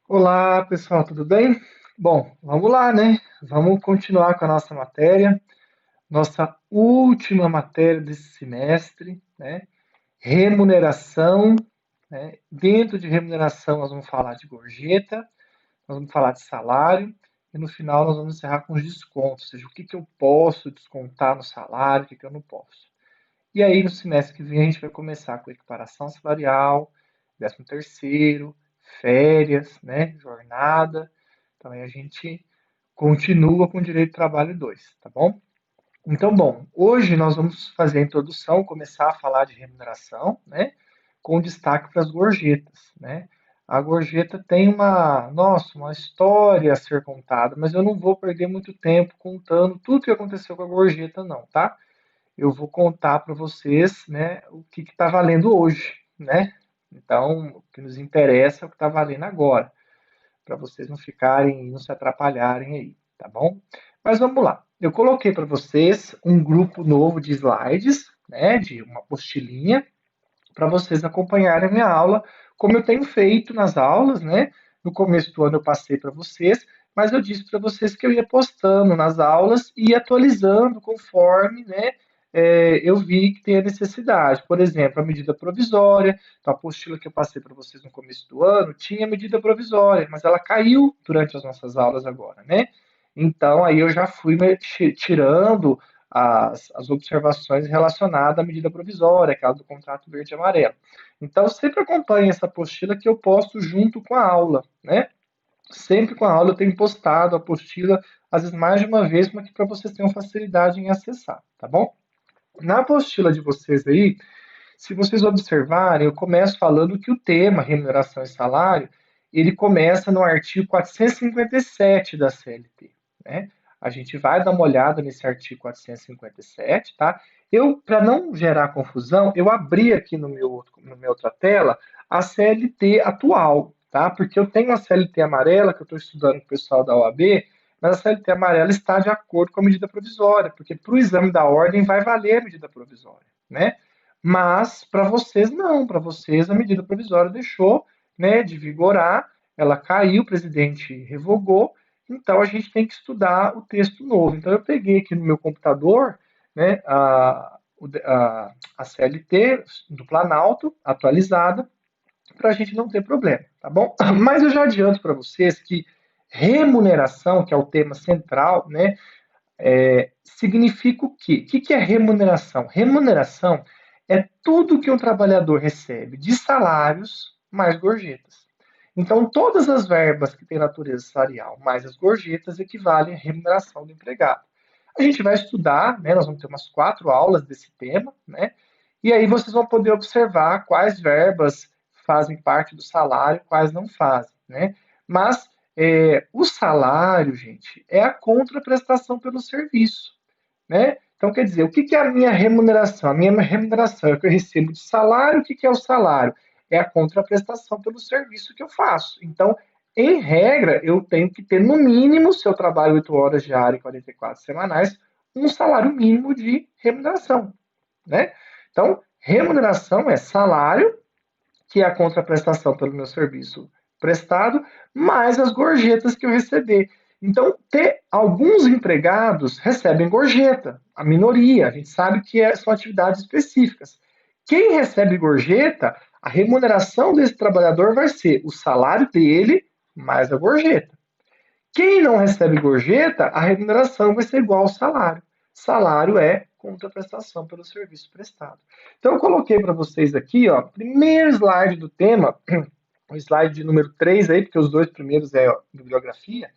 Olá, pessoal, tudo bem? Bom, vamos lá, né? Vamos continuar com a nossa matéria, nossa última matéria desse semestre, né? Remuneração, né? Dentro de remuneração, nós vamos falar de gorjeta, nós vamos falar de salário, e no final nós vamos encerrar com os descontos, ou seja, o que que eu posso descontar no salário, o que que eu não posso. E aí, no semestre que vem, a gente vai começar com equiparação salarial, 13º, férias, né? Jornada. Então, aí a gente continua com o direito de trabalho 2, tá bom? Então, bom, hoje nós vamos fazer a introdução, começar a falar de remuneração, né? Com destaque para as gorjetas, né? A gorjeta tem uma história a ser contada, mas eu não vou perder muito tempo contando tudo o que aconteceu com a gorjeta, não, tá? Eu vou contar para vocês, né, o que está valendo hoje, né? Então, o que nos interessa é o que está valendo agora, para vocês não ficarem, não se atrapalharem aí, tá bom? Mas vamos lá. Eu coloquei para vocês um grupo novo de slides, né, de uma apostilinha, para vocês acompanharem a minha aula, como eu tenho feito nas aulas, né? No começo do ano eu passei para vocês, mas eu disse para vocês que eu ia postando nas aulas e atualizando conforme, né? Eu vi que tem a necessidade. Por exemplo, a medida provisória, então, a apostila que eu passei para vocês no começo do ano tinha medida provisória, mas ela caiu durante as nossas aulas agora, né? Então, aí eu já fui tirando as observações relacionadas à medida provisória, aquela do contrato verde e amarelo. Então, sempre acompanhe essa apostila que eu posto junto com a aula, né? Sempre com a aula eu tenho postado a apostila, às vezes mais de uma vez, para vocês tenham facilidade em acessar, tá bom? Na apostila de vocês aí, se vocês observarem, eu começo falando que o tema remuneração e salário, ele começa no artigo 457 da CLT, né? A gente vai dar uma olhada nesse artigo 457, tá? Eu, para não gerar confusão, eu abri aqui no meu outra tela a CLT atual, tá? Porque eu tenho a CLT amarela que eu estou estudando com o pessoal da OAB, mas a CLT amarela está de acordo com a medida provisória, porque para o exame da ordem vai valer a medida provisória, né? Mas para vocês não, para vocês a medida provisória deixou, né, de vigorar, ela caiu, o presidente revogou, então a gente tem que estudar o texto novo. Então eu peguei aqui no meu computador, né, a CLT do Planalto atualizada para a gente não ter problema, tá bom? Mas eu já adianto para vocês que remuneração, que é o tema central, né, significa o quê? O que é remuneração? Remuneração é tudo que um trabalhador recebe de salários mais gorjetas. Então, todas as verbas que têm natureza salarial mais as gorjetas equivalem à remuneração do empregado. A gente vai estudar, né, nós vamos ter umas 4 aulas desse tema, né, e aí vocês vão poder observar quais verbas fazem parte do salário, quais não fazem, né? Mas o salário, gente, é a contraprestação pelo serviço, né? Então, quer dizer, o que é a minha remuneração? A minha remuneração é o que eu recebo de salário. O que é o salário? É a contraprestação pelo serviço que eu faço. Então, em regra, eu tenho que ter, no mínimo, se eu trabalho 8 horas diárias e 44 semanais, um salário mínimo de remuneração, né? Então, remuneração é salário, que é a contraprestação pelo meu serviço prestado, mais as gorjetas que eu receber. Então, alguns empregados recebem gorjeta, a minoria, a gente sabe que são atividades específicas. Quem recebe gorjeta, a remuneração desse trabalhador vai ser o salário dele mais a gorjeta. Quem não recebe gorjeta, a remuneração vai ser igual ao salário. Salário é contraprestação pelo serviço prestado. Então, eu coloquei para vocês aqui, ó, primeiro slide do tema, o slide de número 3 aí, porque os dois primeiros é bibliografia.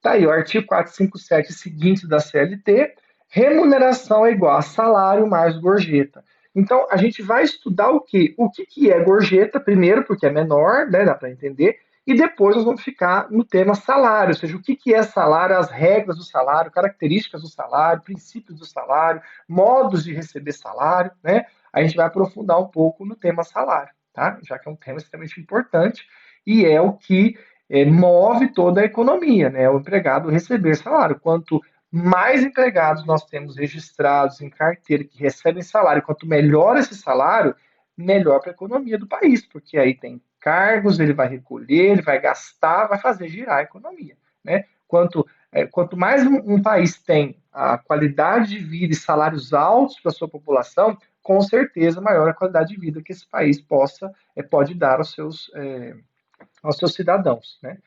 Tá aí, o artigo 457 seguinte da CLT, remuneração é igual a salário mais gorjeta. Então, a gente vai estudar o quê? O que é gorjeta, primeiro, porque é menor, né, dá para entender, e depois nós vamos ficar no tema salário, ou seja, o que é salário, as regras do salário, características do salário, princípios do salário, modos de receber salário, né? A gente vai aprofundar um pouco no tema salário, tá? Já que é um tema extremamente importante e é o que move toda a economia, né? O empregado receber salário. Quanto mais empregados nós temos registrados em carteira que recebem salário, quanto melhor esse salário, melhor para a economia do país, porque aí tem encargos, ele vai recolher, ele vai gastar, vai fazer girar a economia, né? Quanto mais um país tem a qualidade de vida e salários altos para a sua população, com certeza maior a qualidade de vida que esse país pode dar aos seus cidadãos, né?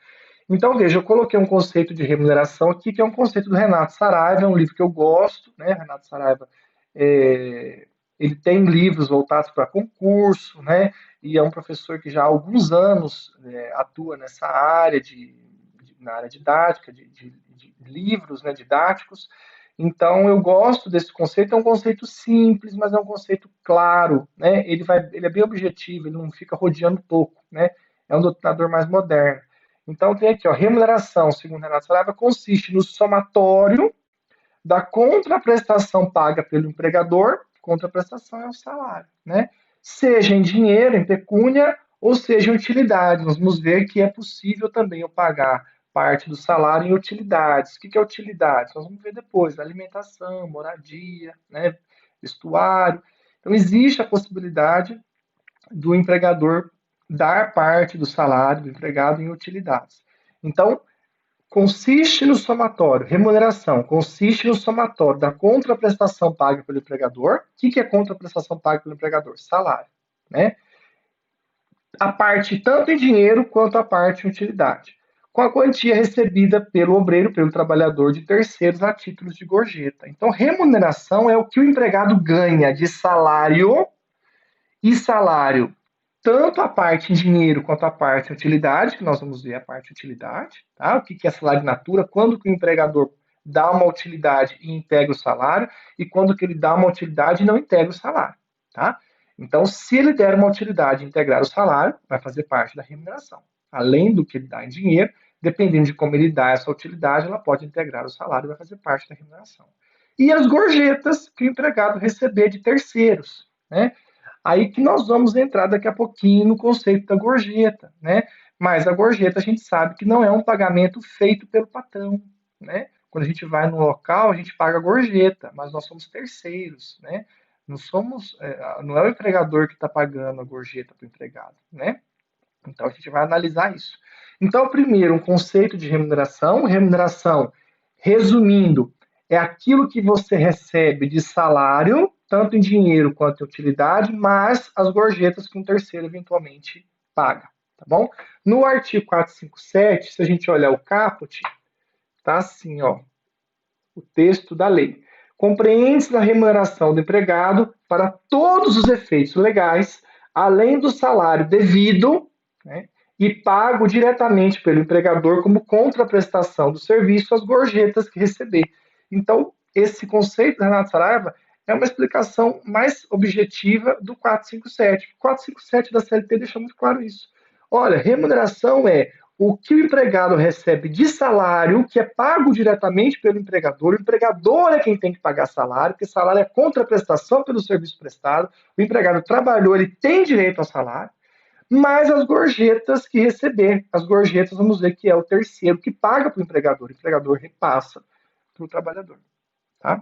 Então, veja, eu coloquei um conceito de remuneração aqui, que é um conceito do Renato Saraiva, é um livro que eu gosto, né? Renato Saraiva, é, ele tem livros voltados para concurso, né? E é um professor que já há alguns anos atua nessa área, na área didática, de livros, né, didáticos. Então, eu gosto desse conceito, é um conceito simples, mas é um conceito claro, né? Ele é bem objetivo, ele não fica rodeando pouco, né? É um doutrinador mais moderno. Então, tem aqui, ó, remuneração, segundo Renato Saraiva, consiste no somatório da contraprestação paga pelo empregador, contraprestação é o salário, né? Seja em dinheiro, em pecúnia, ou seja em utilidade. Nós vamos ver que é possível também eu pagar parte do salário em utilidades. O que é utilidade? Nós vamos ver depois, alimentação, moradia, né? Vestuário. Então, existe a possibilidade do empregador dar parte do salário do empregado em utilidades. Então, consiste no somatório, remuneração, consiste no somatório da contraprestação paga pelo empregador. O que é contraprestação paga pelo empregador? Salário, né? A parte tanto em dinheiro quanto a parte em utilidade, com a quantia recebida pelo obreiro, pelo trabalhador de terceiros a títulos de gorjeta. Então, remuneração é o que o empregado ganha de salário e salário tanto a parte em dinheiro quanto a parte em utilidade, que nós vamos ver a parte utilidade, tá? O que é salário in natura, quando que o empregador dá uma utilidade e integra o salário, e quando que ele dá uma utilidade e não integra o salário, tá? Então, se ele der uma utilidade e integrar o salário, vai fazer parte da remuneração. Além do que ele dá em dinheiro, dependendo de como ele dá essa utilidade, ela pode integrar o salário e vai fazer parte da remuneração. E as gorjetas que o empregado receber de terceiros, né? Aí que nós vamos entrar daqui a pouquinho no conceito da gorjeta, né? Mas a gorjeta a gente sabe que não é um pagamento feito pelo patrão, né? Quando a gente vai no local, a gente paga gorjeta, mas nós somos terceiros, né? Não é o empregador que está pagando a gorjeta para o empregado, né? Então a gente vai analisar isso. Então, primeiro, um conceito de remuneração. Remuneração, resumindo, é aquilo que você recebe de salário, tanto em dinheiro quanto em utilidade, mais as gorjetas que um terceiro eventualmente paga, tá bom? No artigo 457, se a gente olhar o caput, tá assim, ó, o texto da lei. Compreende-se a remuneração do empregado para todos os efeitos legais, além do salário devido, né, e pago diretamente pelo empregador como contraprestação do serviço às gorjetas que receber. Então, esse conceito da Renato Saraiva é uma explicação mais objetiva do 457. O 457 da CLT deixa muito claro isso. Olha, remuneração é o que o empregado recebe de salário, que é pago diretamente pelo empregador. O empregador é quem tem que pagar salário, porque salário é contraprestação pelo serviço prestado. O empregado trabalhou, ele tem direito ao salário, mais as gorjetas que receber. As gorjetas, vamos ver que é o terceiro que paga para o empregador repassa para o trabalhador. Tá?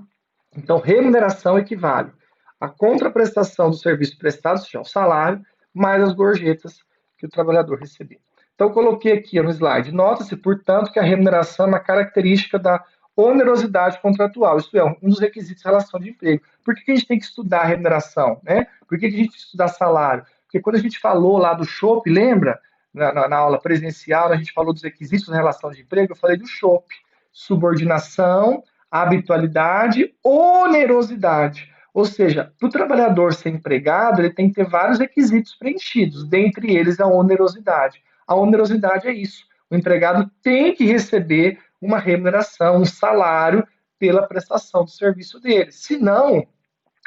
Então, remuneração equivale à contraprestação do serviço prestado, ou seja, ao salário, mais as gorjetas que o trabalhador receber. Então, eu coloquei aqui no slide. Nota-se, portanto, que a remuneração é uma característica da onerosidade contratual, isto é, um dos requisitos de relação de emprego. Por que a gente tem que estudar a remuneração? Né? Por que a gente tem que estudar salário? Porque quando a gente falou lá do Chopp, lembra? Na aula presencial, a gente falou dos requisitos da relação de emprego, eu falei do Chopp. Subordinação, habitualidade, onerosidade. Ou seja, para o trabalhador ser empregado, ele tem que ter vários requisitos preenchidos, dentre eles a onerosidade. A onerosidade é isso. O empregado tem que receber uma remuneração, um salário pela prestação do serviço dele. Se não,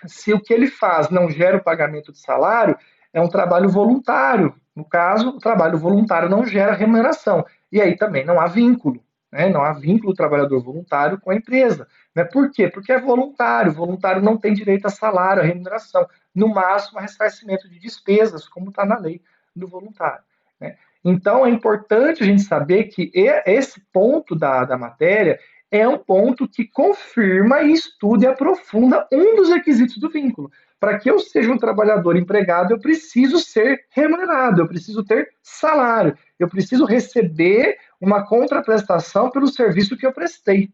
se o que ele faz não gera o pagamento de salário, é um trabalho voluntário. No caso, o trabalho voluntário não gera remuneração. E aí também não há vínculo. Né? Não há vínculo do trabalhador voluntário com a empresa. Né? Por quê? Porque é voluntário. O voluntário não tem direito a salário, a remuneração. No máximo, a ressarcimento de despesas, como está na lei do voluntário. Né? Então, é importante a gente saber que esse ponto da matéria é um ponto que confirma e estuda e aprofunda um dos requisitos do vínculo. para que eu seja um trabalhador empregado, eu preciso ser remunerado, eu preciso ter salário, eu preciso receber uma contraprestação pelo serviço que eu prestei,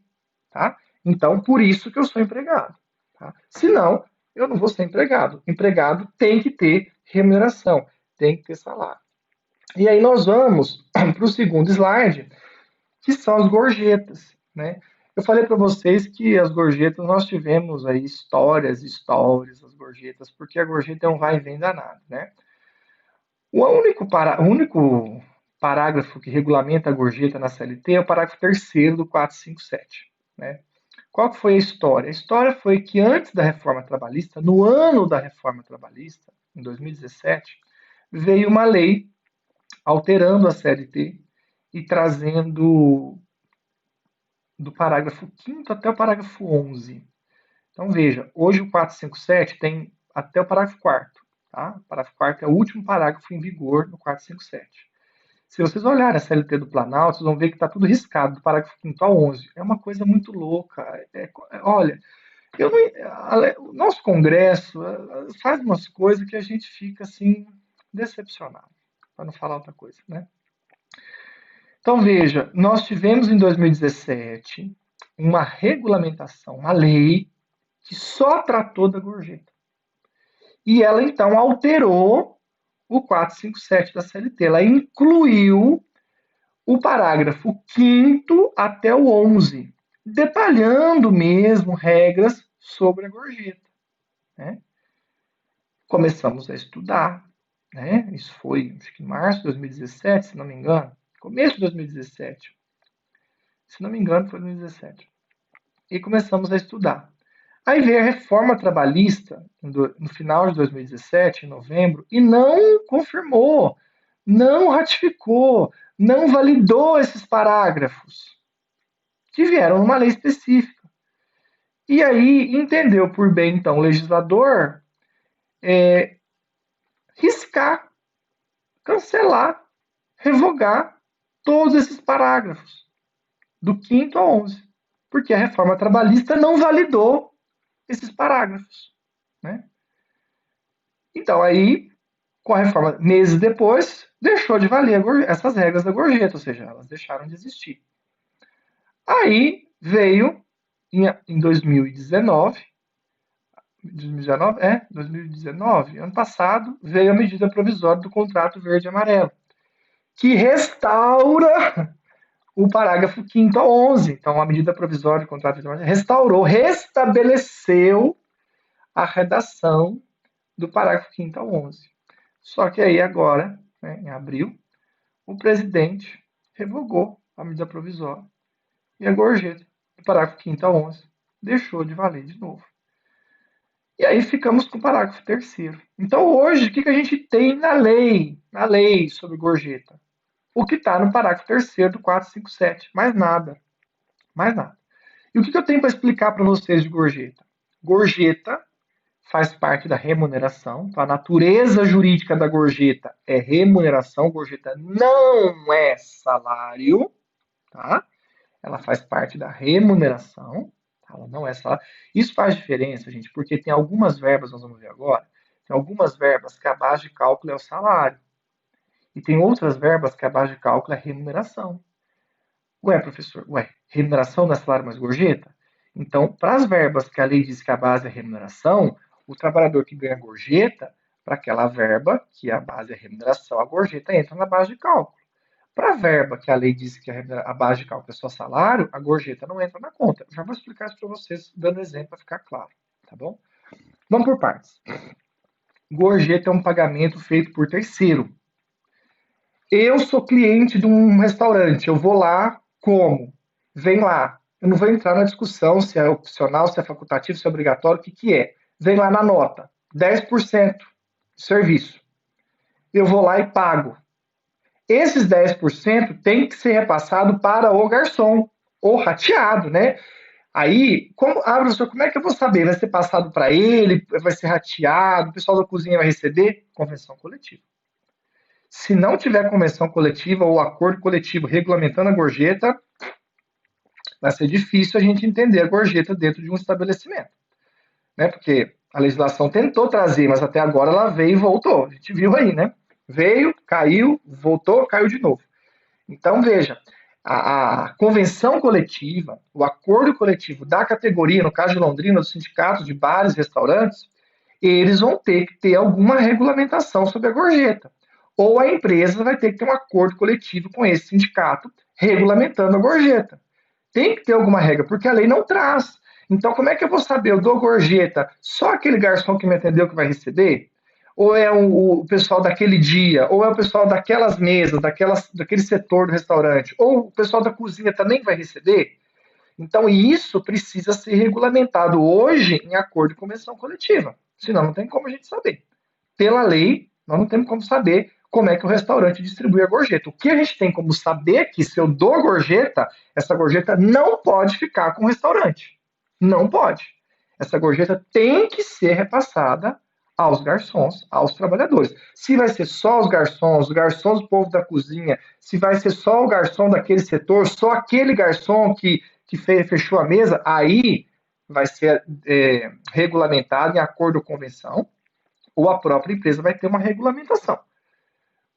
tá? Então, por isso que eu sou empregado, tá? Senão, eu não vou ser empregado. Empregado tem que ter remuneração, tem que ter salário. E aí nós vamos para o segundo slide, que são as gorjetas, né? Eu falei para vocês que as gorjetas, nós tivemos aí histórias das gorjetas, porque a gorjeta é um vai e vem danado, né? O único parágrafo que regulamenta a gorjeta na CLT é o parágrafo 3º do 457, né? Qual que foi a história? A história foi que antes da reforma trabalhista, no ano da reforma trabalhista, em 2017, veio uma lei alterando a CLT e trazendo do parágrafo 5º até o parágrafo 11. Então veja, hoje o 457 tem até o parágrafo 4º. Tá? O parágrafo 4º é o último parágrafo em vigor no 457. Se vocês olharem a CLT do Planalto, vocês vão ver que está tudo riscado, do parágrafo 5º ao 11. É uma coisa muito louca. Olha, o nosso Congresso faz umas coisas que a gente fica assim, decepcionado, para não falar outra coisa, né? Então veja, nós tivemos em 2017 uma regulamentação, uma lei que só tratou da gorjeta. E ela então alterou o 457 da CLT. Ela incluiu o parágrafo 5º até o 11, detalhando mesmo regras sobre a gorjeta, né? Começamos a estudar, né? Isso foi, acho que em março de 2017, se não me engano, começo de 2017. Se não me engano, foi 2017. E começamos a estudar. Aí veio a reforma trabalhista no final de 2017, em novembro, e não confirmou, não ratificou, não validou esses parágrafos que vieram numa lei específica. E aí entendeu por bem, então, o legislador riscar, cancelar, revogar todos esses parágrafos, do 5º ao 11, porque a reforma trabalhista não validou esses parágrafos, né? Então, aí, com a reforma, meses depois, deixou de valer essas regras da gorjeta, ou seja, elas deixaram de existir. Aí veio, em 2019, 2019, ano passado, veio a medida provisória do contrato verde e amarelo, que restaura o parágrafo 5º ao 11. Então, a medida provisória do contrato verde e amarelo restaurou, restabeleceu a redação do parágrafo 5º ao 11. Só que aí agora, né, em abril, o presidente revogou a medida provisória e a gorjeta do parágrafo 5º ao 11 deixou de valer de novo. E aí ficamos com o parágrafo 3º. Então hoje, o que a gente tem na lei sobre gorjeta? O que está no parágrafo 3º do 457. Mais nada. Mais nada. E o que eu tenho para explicar para vocês de gorjeta? Gorjeta faz parte da remuneração. Então, a natureza jurídica da gorjeta é remuneração. Gorjeta não é salário, tá? Ela faz parte da remuneração. Ela não é salário. Isso faz diferença, gente, porque tem algumas verbas, nós vamos ver agora, tem algumas verbas que a base de cálculo é o salário. E tem outras verbas que a base de cálculo é remuneração. Ué, professor, remuneração não é salário mais gorjeta? Então, para as verbas que a lei diz que a base é remuneração, o trabalhador que ganha gorjeta, para aquela verba, que a base é remuneração, a gorjeta entra na base de cálculo. Para a verba que a lei diz que a base de cálculo é só salário, a gorjeta não entra na conta. Já vou explicar isso para vocês, dando exemplo para ficar claro, tá bom? Vamos por partes. Gorjeta é um pagamento feito por terceiro. Eu sou cliente de um restaurante, eu vou lá, como? Vem lá. Eu não vou entrar na discussão se é opcional, se é facultativo, se é obrigatório, o que é. Vem lá na nota, 10% de serviço. Eu vou lá e pago. Esses 10% tem que ser repassado para o garçom, ou rateado, né? Aí, professor, como é que eu vou saber? Vai ser passado para ele? Vai ser rateado? O pessoal da cozinha vai receber? Convenção coletiva. Se não tiver convenção coletiva ou acordo coletivo regulamentando a gorjeta, vai ser difícil a gente entender a gorjeta dentro de um estabelecimento, né? Porque A legislação tentou trazer, mas até agora ela veio e voltou. A gente viu aí, né? Veio, caiu, voltou, caiu de novo. Então, veja, a convenção coletiva, o acordo coletivo da categoria, no caso de Londrina, dos sindicatos de bares e restaurantes, eles vão ter que ter alguma regulamentação sobre a gorjeta. Ou a empresa vai ter que ter um acordo coletivo com esse sindicato regulamentando a gorjeta. Tem que ter alguma regra, porque a lei não traz. Então, como é que eu vou saber? Eu dou gorjeta, só aquele garçom que me atendeu que vai receber? Ou é o pessoal daquele dia? Ou é o pessoal daquelas mesas, daquele setor do restaurante? Ou o pessoal da cozinha também vai receber? Então, isso precisa ser regulamentado hoje em acordo de convenção coletiva. Senão, não tem como a gente saber. Pela lei, nós não temos como saber como é que o restaurante distribui a gorjeta. O que a gente tem como saber é que se eu dou gorjeta, essa gorjeta não pode ficar com o restaurante. Não pode. Essa gorjeta tem que ser repassada aos garçons, aos trabalhadores. Se vai ser só os garçons do povo da cozinha, se vai ser só o garçom daquele setor, só aquele garçom que fechou a mesa, aí vai ser regulamentado em acordo com convenção, ou a própria empresa vai ter uma regulamentação,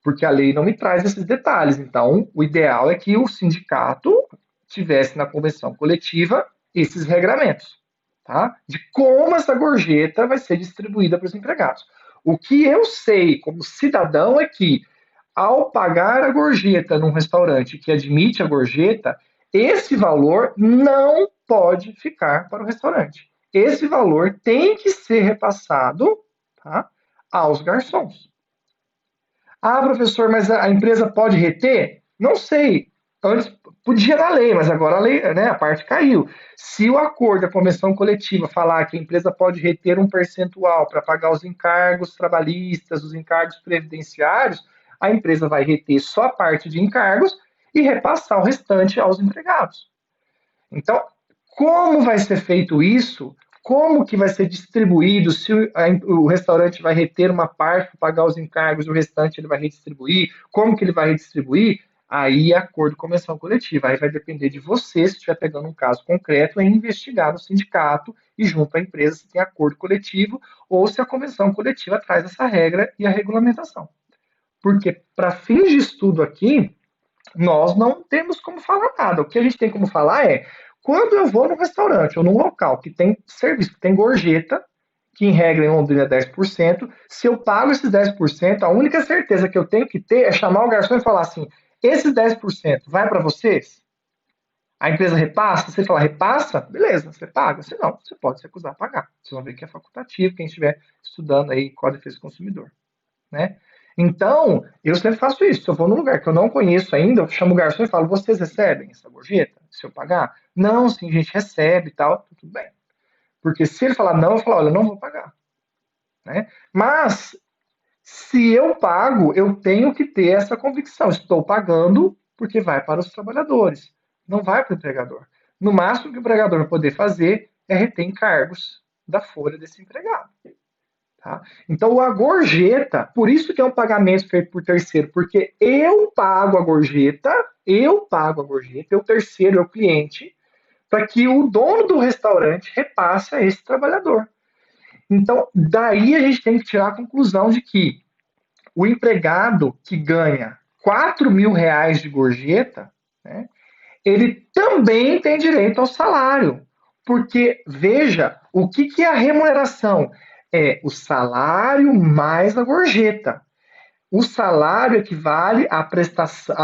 porque a lei não me traz esses detalhes. Então, o ideal é que o sindicato tivesse na convenção coletiva esses regramentos, tá? De como essa gorjeta vai ser distribuída para os empregados. O que eu sei como cidadão é que, ao pagar a gorjeta num restaurante que admite a gorjeta, esse valor não pode ficar para o restaurante. Esse valor tem que ser repassado, tá, aos garçons. Ah, professor, mas a empresa pode reter? Não sei. Antes podia na lei, mas agora a lei, né, a parte caiu. Se o acordo, a convenção coletiva falar que a empresa pode reter um percentual para pagar os encargos trabalhistas, os encargos previdenciários, a empresa vai reter só a parte de encargos e repassar o restante aos empregados. Então, como vai ser feito isso? Como que vai ser distribuído? Se o restaurante vai reter uma parte para pagar os encargos, o restante ele vai redistribuir? Como que ele vai redistribuir? Aí é acordo com convenção coletiva. Aí vai depender de você, se estiver pegando um caso concreto, em investigar no sindicato e junto à empresa se tem acordo coletivo ou se a convenção coletiva traz essa regra e a regulamentação. Porque, para fins de estudo aqui, nós não temos como falar nada. O que a gente tem como falar é quando eu vou num restaurante ou num local que tem serviço, que tem gorjeta, que em regra em Londrina é 10%, se eu pago esses 10%, a única certeza que eu tenho que ter é chamar o garçom e falar assim: esses 10% vai para vocês? A empresa repassa? Se ele falar repassa, beleza, você paga. Se não, você pode se recusar a pagar. Vocês vão ver que é facultativo, quem estiver estudando aí Código de Defesa do Consumidor, né? Então, eu sempre faço isso. Se eu vou num lugar que eu não conheço ainda, eu chamo o garçom e falo: vocês recebem essa gorjeta? Se eu pagar? Não, sim, a gente recebe e tal, tudo bem. Porque se ele falar não, eu falo: olha, eu não vou pagar. Né? Mas, se eu pago, eu tenho que ter essa convicção. Estou pagando porque vai para os trabalhadores, não vai para o empregador. No máximo que o empregador vai poder fazer é reter encargos da folha desse empregado. Tá? Então, a gorjeta, por isso que é um pagamento feito por terceiro, porque eu pago a gorjeta, o terceiro é o cliente, para que o dono do restaurante repasse a esse trabalhador. Então, daí a gente tem que tirar a conclusão de que o empregado que ganha R$ 4.000 de gorjeta, né, ele também tem direito ao salário. Porque, veja, o que é a remuneração? É o salário mais a gorjeta. O salário equivale à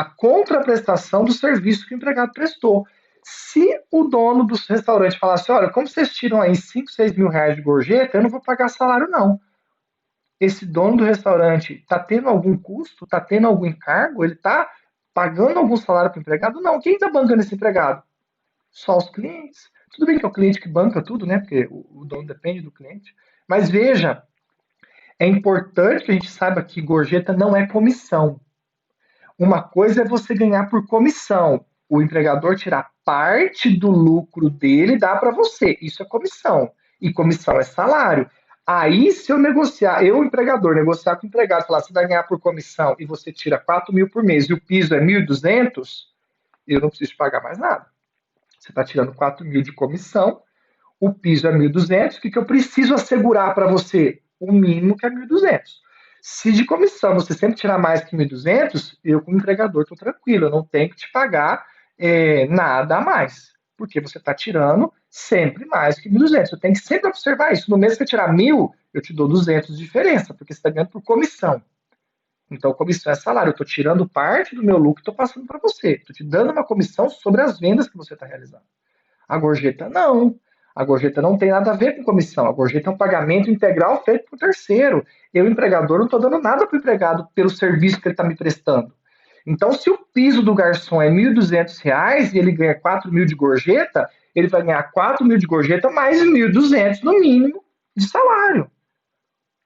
contraprestação do serviço que o empregado prestou. Se o dono do restaurante falasse: olha, como vocês tiram aí 5, 6 mil reais de gorjeta, eu não vou pagar salário, não. Esse dono do restaurante está tendo algum custo? Está tendo algum encargo? Ele está pagando algum salário para o empregado? Não. Quem está bancando esse empregado? Só os clientes. Tudo bem que é o cliente que banca tudo, né? Porque o dono depende do cliente. Mas veja, é importante que a gente saiba que gorjeta não é comissão. Uma coisa é você ganhar por comissão. O empregador tirar parte do lucro dele e dar para você. Isso é comissão. E comissão é salário. Aí, se eu negociar, eu, empregador, negociar com o empregado, falar: você vai ganhar por comissão e você tira 4.000 por mês e o piso é 1.200, eu não preciso pagar mais nada. Você está tirando 4.000 de comissão, o piso é 1.200, o que eu preciso assegurar para você? O mínimo que é 1.200. Se de comissão você sempre tirar mais que 1.200, eu como empregador estou tranquilo, eu não tenho que te pagar nada a mais, porque você está tirando sempre mais que 1.200. Eu tenho que sempre observar isso. No mês que você tirar 1.000, eu te dou 200 de diferença, porque você está ganhando por comissão. Então, comissão é salário. Eu estou tirando parte do meu lucro e estou passando para você. Estou te dando uma comissão sobre as vendas que você está realizando. A gorjeta não. A gorjeta não tem nada a ver com comissão. A gorjeta é um pagamento integral feito por terceiro. Eu, empregador, não estou dando nada para o empregado pelo serviço que ele está me prestando. Então, se o piso do garçom é R$ 1.200 e ele ganha 4.000 de gorjeta, ele vai ganhar 4.000 de gorjeta mais 1.200 no mínimo de salário.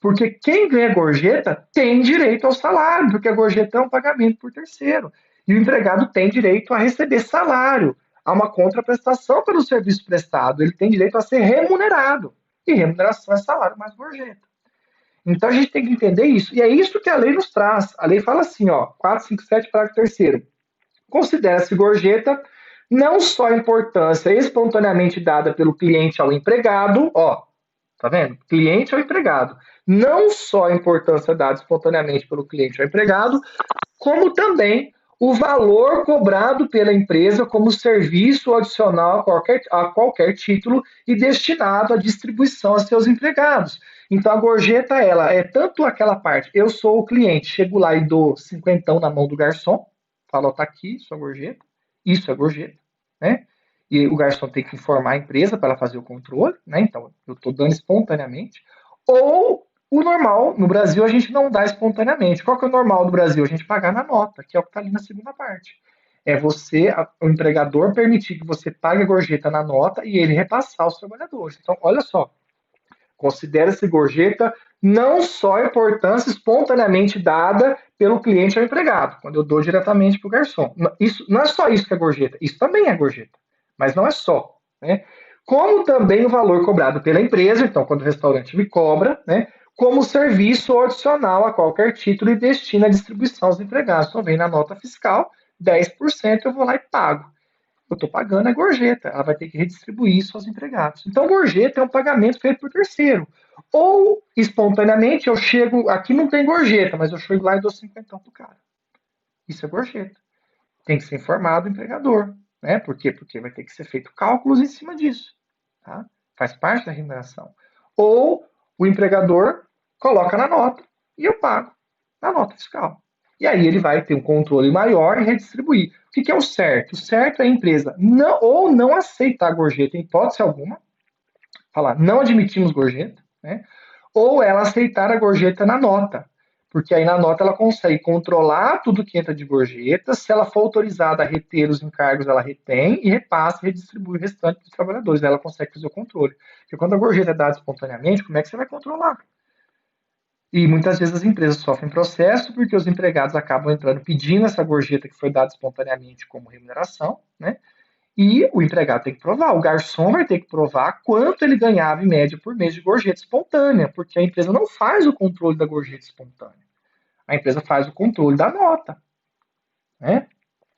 Porque quem ganha gorjeta tem direito ao salário, porque a gorjeta é um pagamento por terceiro. E o empregado tem direito a receber salário, a uma contraprestação pelo serviço prestado. Ele tem direito a ser remunerado. E remuneração é salário mais gorjeta. Então a gente tem que entender isso. E é isso que a lei nos traz. A lei fala assim, ó, 457, parágrafo 3º. Considera-se gorjeta não só a importância espontaneamente dada pelo cliente ao empregado, ó, tá vendo? Cliente ao empregado. Não só a importância dada espontaneamente pelo cliente ao empregado, como também o valor cobrado pela empresa como serviço adicional a qualquer título e destinado à distribuição a seus empregados. Então, a gorjeta, ela é tanto aquela parte, eu sou o cliente, chego lá e dou 50 na mão do garçom, falo, tá aqui, sua gorjeta, isso é gorjeta, né? E o garçom tem que informar a empresa para ela fazer o controle, né? Então, eu estou dando espontaneamente. Ou o normal, no Brasil, a gente não dá espontaneamente. Qual que é o normal do Brasil? A gente pagar na nota, que é o que está ali na segunda parte. É você, o empregador, permitir que você pague a gorjeta na nota e ele repassar aos trabalhadores. Então, olha só, considera-se gorjeta não só a importância espontaneamente dada pelo cliente ao empregado, quando eu dou diretamente para o garçom. Isso, não é só isso que é gorjeta, isso também é gorjeta, mas não é só. Né? Como também o valor cobrado pela empresa, então, quando o restaurante me cobra, né, como serviço adicional a qualquer título e destina à distribuição aos empregados. Então, vem na nota fiscal, 10% eu vou lá e pago. Eu estou pagando a gorjeta, ela vai ter que redistribuir isso aos empregados. Então, gorjeta é um pagamento feito por terceiro. Ou, espontaneamente, eu chego, aqui não tem gorjeta, mas eu chego lá e dou 50 pro cara. Isso é gorjeta. Tem que ser informado o empregador. Né? Por quê? Porque vai ter que ser feito cálculos em cima disso. Tá? Faz parte da remuneração. Ou o empregador coloca na nota e eu pago na nota fiscal. E aí ele vai ter um controle maior e redistribuir. O que é o certo? O certo é a empresa não aceitar gorjeta em hipótese alguma, falar não admitimos gorjeta, né? Ou ela aceitar a gorjeta na nota, porque aí na nota ela consegue controlar tudo que entra de gorjeta, se ela for autorizada a reter os encargos, ela retém e repassa e redistribui o restante dos trabalhadores, ela consegue fazer o controle. Porque quando a gorjeta é dada espontaneamente, como é que você vai controlar? E muitas vezes as empresas sofrem processo porque os empregados acabam entrando pedindo essa gorjeta que foi dada espontaneamente como remuneração, né? E o empregado tem que provar, o garçom vai ter que provar quanto ele ganhava em média por mês de gorjeta espontânea, porque a empresa não faz o controle da gorjeta espontânea. A empresa faz o controle da nota, né?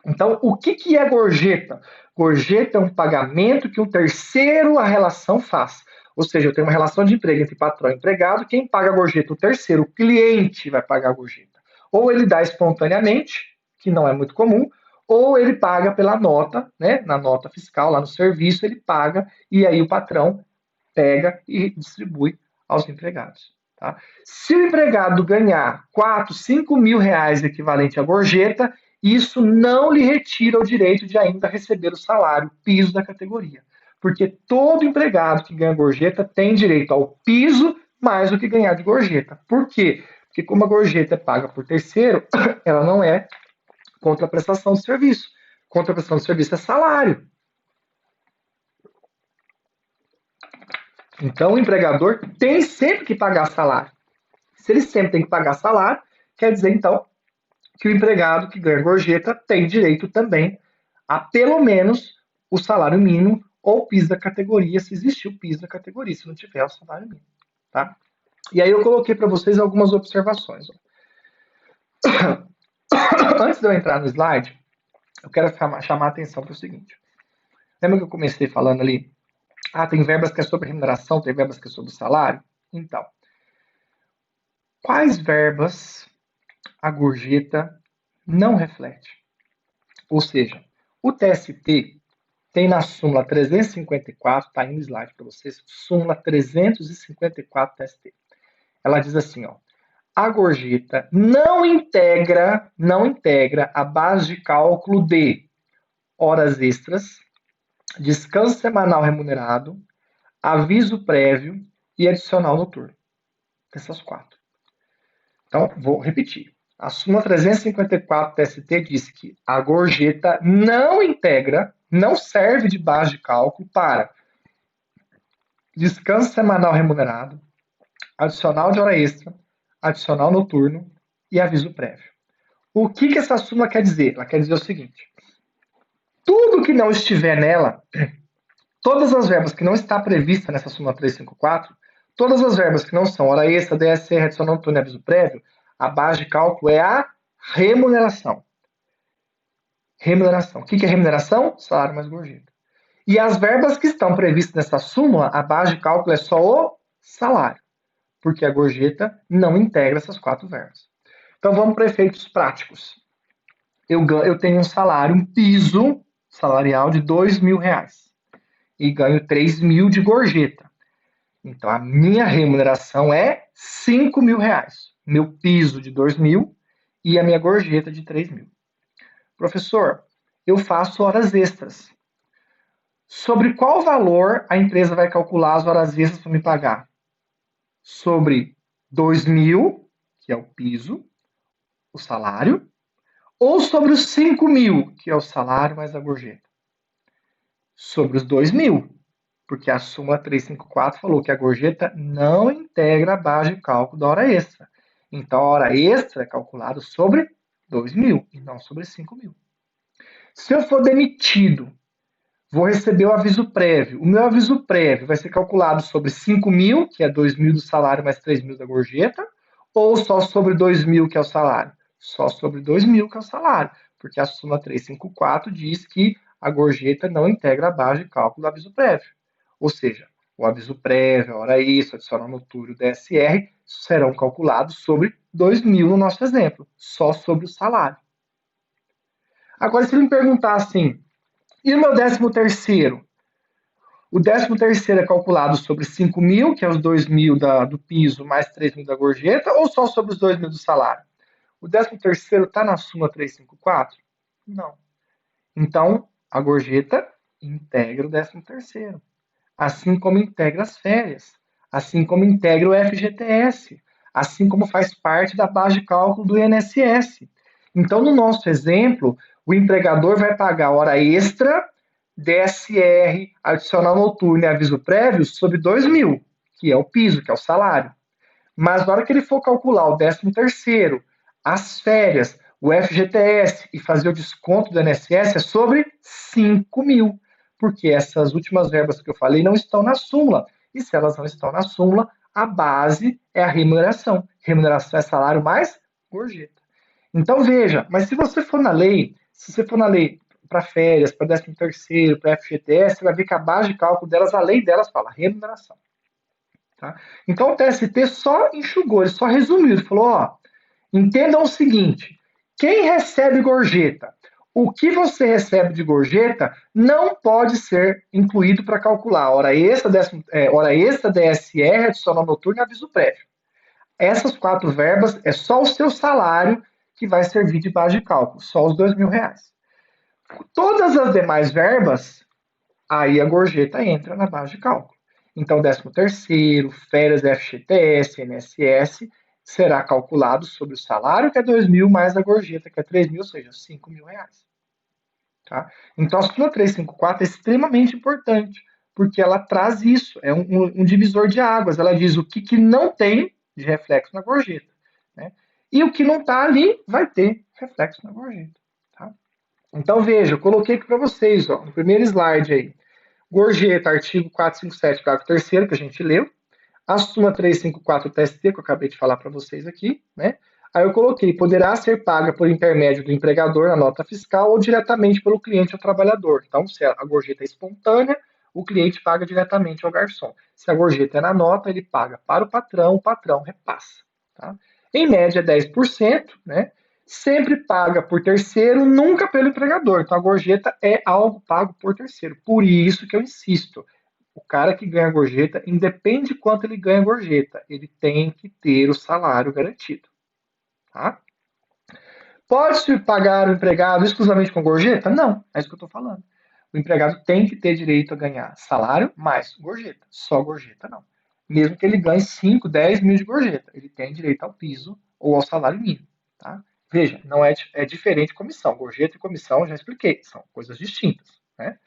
Então, o que é gorjeta? Gorjeta é um pagamento que um terceiro a relação faz. Ou seja, eu tenho uma relação de emprego entre patrão e empregado, quem paga a gorjeta? O terceiro, o cliente vai pagar a gorjeta. Ou ele dá espontaneamente, que não é muito comum, ou ele paga pela nota, né? Na nota fiscal, lá no serviço, ele paga, e aí o patrão pega e distribui aos empregados. Tá? Se o empregado ganhar 4, 5 mil reais equivalente à gorjeta, isso não lhe retira o direito de ainda receber o salário, piso da categoria. Porque todo empregado que ganha gorjeta tem direito ao piso mais do que ganhar de gorjeta. Por quê? Porque como a gorjeta é paga por terceiro, ela não é contraprestação de serviço. Contraprestação de serviço é salário. Então, o empregador tem sempre que pagar salário. Se ele sempre tem que pagar salário, quer dizer, então, que o empregado que ganha gorjeta tem direito também a, pelo menos, o salário mínimo ou o piso da categoria, se existir o piso da categoria, se não tiver o salário mínimo. Tá? E aí eu coloquei para vocês algumas observações. Antes de eu entrar no slide, eu quero chamar a atenção para o seguinte. Lembra que eu comecei falando ali Ah, tem verbas que é sobre remuneração, tem verbas que é sobre salário. Então, quais verbas a gorjeta não reflete? Ou seja, o TST tem na súmula 354, está aí no slide para vocês, súmula 354 TST. Ela diz assim, ó, a gorjeta não integra a base de cálculo de horas extras, descanso semanal remunerado, aviso prévio e adicional noturno. Essas quatro. Então, vou repetir. A súmula 354 TST diz que a gorjeta não integra, não serve de base de cálculo para descanso semanal remunerado, adicional de hora extra, adicional noturno e aviso prévio. O que essa súmula quer dizer? Ela quer dizer o seguinte: tudo que não estiver nela, todas as verbas que não está prevista nessa súmula 354, todas as verbas que não são hora extra, DSR, adicional noturno e aviso prévio, a base de cálculo é a remuneração. Remuneração. O que é remuneração? Salário mais gorjeta. E as verbas que estão previstas nessa súmula, a base de cálculo é só o salário, porque a gorjeta não integra essas quatro verbas. Então vamos para efeitos práticos. Eu tenho um salário, um piso salarial de R$ 2.000 e ganho 3.000 de gorjeta. Então a minha remuneração é R$ 5.000. Meu piso de 2.000 e a minha gorjeta de 3.000. Professor, eu faço horas extras. Sobre qual valor a empresa vai calcular as horas extras para me pagar? Sobre 2.000, que é o piso, o salário, ou sobre os 5.000, que é o salário mais a gorjeta? Sobre os 2.000, porque a súmula 354 falou que a gorjeta não integra a base de cálculo da hora extra. Então, a hora extra é calculada sobre 2.000 e não sobre 5.000. Se eu for demitido, vou receber o aviso prévio. O meu aviso prévio vai ser calculado sobre 5.000, que é 2.000 do salário mais 3.000 da gorjeta, ou só sobre 2.000, que é o salário? Só sobre 2.000, que é o salário, porque a súmula 354 diz que a gorjeta não integra a base de cálculo do aviso prévio. Ou seja, o aviso prévio, a hora extra, adicional noturno, o DSR, serão calculados sobre 2.000 no nosso exemplo, só sobre o salário. Agora, se ele me perguntar assim, e o meu 13º? O 13º é calculado sobre 5.000, que é os 2.000 do piso, mais 3.000 da gorjeta, ou só sobre os 2.000 do salário? O 13º está na súmula 354? Não. Então, a gorjeta integra o 13º. Assim como integra as férias. Assim como integra o FGTS. Assim como faz parte da base de cálculo do INSS. Então, no nosso exemplo, o empregador vai pagar hora extra, DSR, adicional noturno e aviso prévio sobre 2.000, que é o piso, que é o salário. Mas na hora que ele for calcular o 13º, as férias, o FGTS e fazer o desconto do INSS é sobre 5.000, porque essas últimas verbas que eu falei não estão na súmula. E se elas não estão na súmula, a base é a remuneração. Remuneração é salário mais gorjeta. Então veja, mas se você for na lei, se você for na lei para férias, para 13º, para FGTS, você vai ver que a base de cálculo delas, a lei delas fala remuneração. Tá? Então o TST só enxugou, ele só resumiu, ele falou, ó, entendam o seguinte, quem recebe gorjeta, o que você recebe de gorjeta não pode ser incluído para calcular hora extra, DSR, adicional noturno e aviso prévio. Essas quatro verbas é só o seu salário que vai servir de base de cálculo, só os R$ 2.000. Todas as demais verbas, aí a gorjeta entra na base de cálculo. Então, 13º, férias, FGTS, INSS, será calculado sobre o salário, que é 2.000, mais a gorjeta, que é 3.000, ou seja, R$ 5.000. Tá? Então, a súmula 354 é extremamente importante, porque ela traz isso, é um divisor de águas. Ela diz o que não tem de reflexo na gorjeta. Né? E o que não está ali vai ter reflexo na gorjeta. Tá? Então, veja, eu coloquei aqui para vocês, ó, no primeiro slide aí. Gorjeta, artigo 457, parágrafo 3º, que a gente leu. A súmula 354 TST, que eu acabei de falar para vocês aqui, né? Aí eu coloquei, poderá ser paga por intermédio do empregador na nota fiscal ou diretamente pelo cliente ou trabalhador. Então, se a gorjeta é espontânea o cliente paga diretamente ao garçom. Se a gorjeta é na nota, ele paga para o patrão repassa. Tá? Em média, 10%, né? Sempre paga por terceiro, nunca pelo empregador. Então, a gorjeta é algo pago por terceiro. Por isso que eu insisto, o cara que ganha gorjeta, independe de quanto ele ganha gorjeta, ele tem que ter o salário garantido. Tá? Pode-se pagar o empregado exclusivamente com gorjeta? Não, é isso que eu estou falando. O empregado tem que ter direito a ganhar salário mais gorjeta. Só gorjeta não. Mesmo que ele ganhe 5, 10 mil de gorjeta, ele tem direito ao piso ou ao salário mínimo. Tá? Veja, não é diferente de comissão. Gorjeta e comissão, já expliquei, são coisas distintas. Né?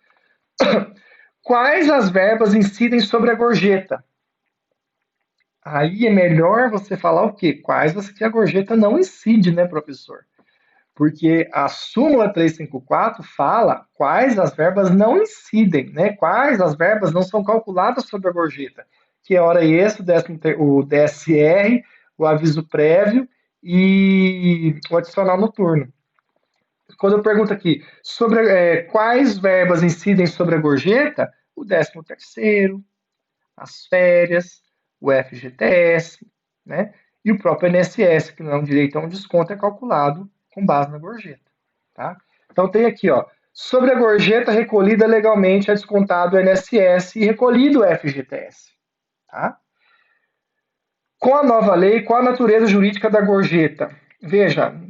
Quais as verbas incidem sobre a gorjeta? Aí é melhor você falar o quê? Quais as que a gorjeta não incide, né, professor? Porque a súmula 354 fala quais as verbas não incidem, né? Quais as verbas não são calculadas sobre a gorjeta, que é hora extra, o DSR, o aviso prévio e o adicional noturno. Quando eu pergunto aqui sobre quais verbas incidem sobre a gorjeta, o 13º, as férias, o FGTS, né? E o próprio INSS, que não é um direito a um desconto, é calculado com base na gorjeta. Tá? Então tem aqui, ó, sobre a gorjeta recolhida legalmente é descontado o INSS e recolhido o FGTS. Tá? Com a nova lei, qual a natureza jurídica da gorjeta? Veja,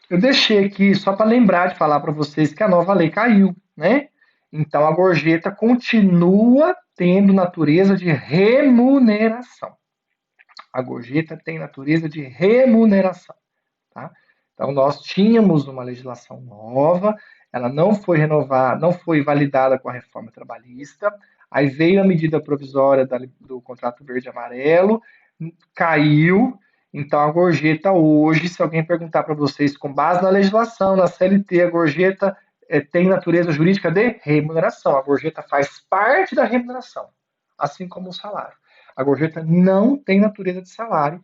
eu deixei aqui só para lembrar de falar para vocês que a nova lei caiu, né? Então a gorjeta continua tendo natureza de remuneração. A gorjeta tem natureza de remuneração. Tá? Então nós tínhamos uma legislação nova, ela não foi renovada, não foi validada com a reforma trabalhista. Aí veio a medida provisória do contrato verde e amarelo, caiu. Então a gorjeta hoje, se alguém perguntar para vocês, com base na legislação, na CLT, a gorjeta tem natureza jurídica de remuneração. A gorjeta faz parte da remuneração, assim como o salário. A gorjeta não tem natureza de salário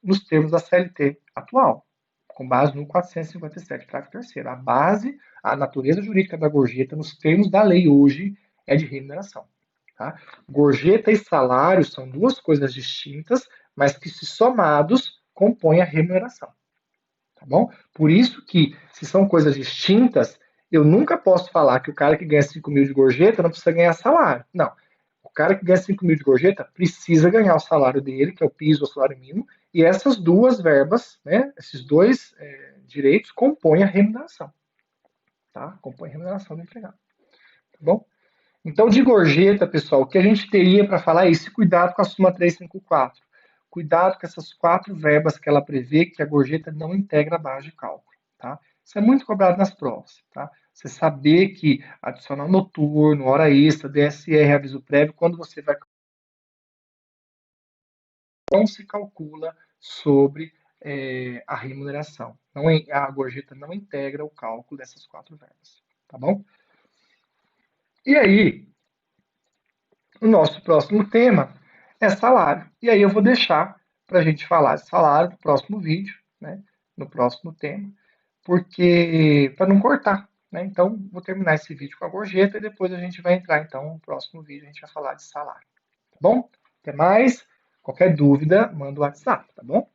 nos termos da CLT atual, com base no 457, parágrafo 3º. A base, a natureza jurídica da gorjeta, nos termos da lei hoje, é de remuneração. Tá? Gorjeta e salário são duas coisas distintas, mas que, se somados, compõem a remuneração. Tá bom? Por isso que, se são coisas distintas, eu nunca posso falar que o cara que ganha 5 mil de gorjeta não precisa ganhar salário. Não. O cara que ganha 5 mil de gorjeta precisa ganhar o salário dele, que é o piso, o salário mínimo, e essas duas verbas, né, esses dois direitos, compõem a remuneração. Tá? Compõem a remuneração do empregado. Tá bom? Então, de gorjeta, pessoal, o que a gente teria para falar é isso, cuidado com a súmula 354. Cuidado com essas 4 verbas que ela prevê, que a gorjeta não integra a base de cálculo. Tá? Isso é muito cobrado nas provas. Tá? Você saber que adicional noturno, hora extra, DSR, aviso prévio, quando você vai... não se calcula sobre a remuneração. Não, a gorjeta não integra o cálculo dessas 4 verbas. Tá bom? E aí, o nosso próximo tema é salário. E aí eu vou deixar para a gente falar de salário no próximo vídeo, né? No próximo tema, porque para não cortar, né? Então vou terminar esse vídeo com a gorjeta e depois a gente vai entrar então no próximo vídeo a gente vai falar de salário, tá bom? Até mais. Qualquer dúvida, manda o WhatsApp, tá bom?